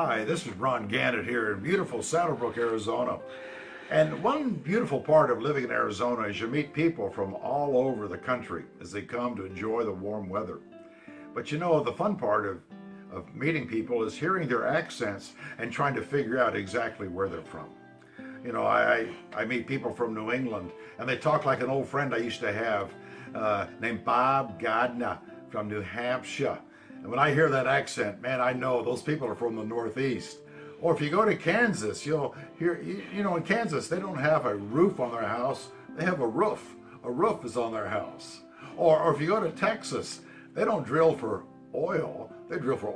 Hi, this is Ron Gannett here in beautiful Saddlebrook, Arizona. And one beautiful part of living in Arizona is you meet people from all over the country as they come to enjoy the warm weather. But you know, the fun part of meeting people is hearing their accents and trying to figure out exactly where they're from. You know, I meet people from New England and they talk like an old friend I used to have named Bob Gardner from New Hampshire. And when I hear that accent, man, I know those people are from the Northeast. Or if you go to Kansas, you'll hear, you know, in Kansas, they don't have a roof on their house, they have a roof. A roof is on their house. Or if you go to Texas, they don't drill for oil, they drill for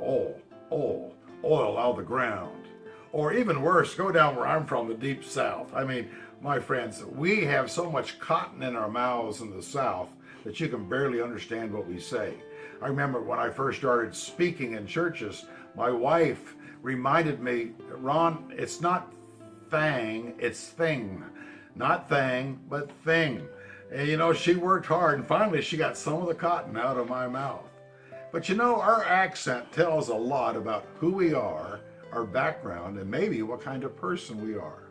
oil out of the ground. Or even worse, go down where I'm from, the deep South. I mean, my friends, we have so much cotton in our mouths in the South that you can barely understand what we say. I remember when I first started speaking in churches, my wife reminded me, Ron, it's not thang, it's thing. Not thang, but thing. And you know, she worked hard and finally she got some of the cotton out of my mouth. But you know, our accent tells a lot about who we are, our background, and maybe what kind of person we are.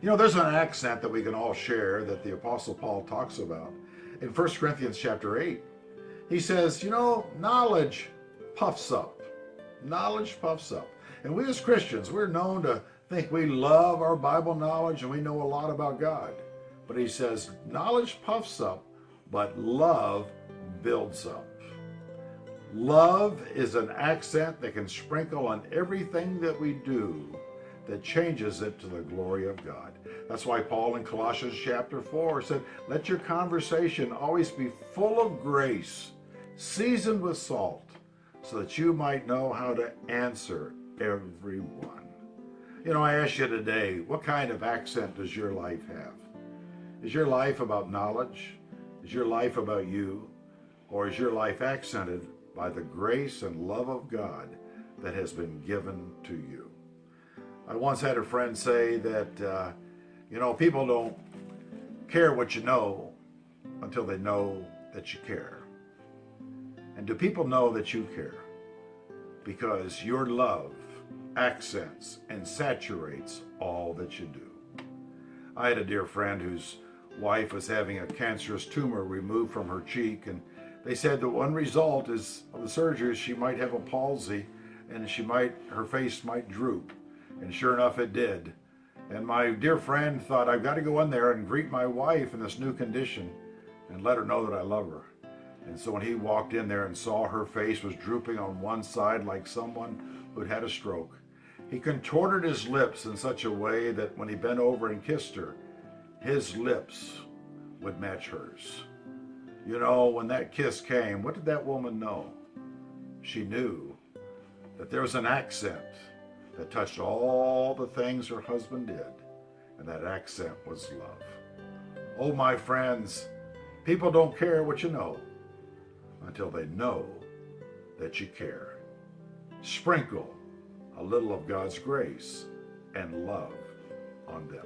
You know, there's an accent that we can all share that the Apostle Paul talks about in 1 Corinthians chapter 8. He says, you know, knowledge puffs up. Knowledge puffs up. And we as Christians, we're known to think we love our Bible knowledge and we know a lot about God. But he says, knowledge puffs up, but love builds up. Love is an accent that can sprinkle on everything that we do that changes it to the glory of God. That's why Paul in Colossians chapter 4 said, let your conversation always be full of grace, seasoned with salt, so that you might know how to answer everyone. You know, I ask you today, what kind of accent does your life have? Is your life about knowledge? Is your life about you? Or is your life accented by the grace and love of God that has been given to you? I once had a friend say that, you know, people don't care what you know until they know that you care. And do people know that you care? Because your love accents and saturates all that you do. I had a dear friend whose wife was having a cancerous tumor removed from her cheek, and they said that one result is of the surgery she might have a palsy and her face might droop. And sure enough, it did. And my dear friend thought, I've got to go in there and greet my wife in this new condition and let her know that I love her. And so when he walked in there and saw her face was drooping on one side like someone who'd had a stroke, he contorted his lips in such a way that when he bent over and kissed her, his lips would match hers. You know, when that kiss came, what did that woman know? She knew that there was an accent that touched all the things her husband did, and that accent was love. Oh, my friends, people don't care what you know until they know that you care. Sprinkle a little of God's grace and love on them.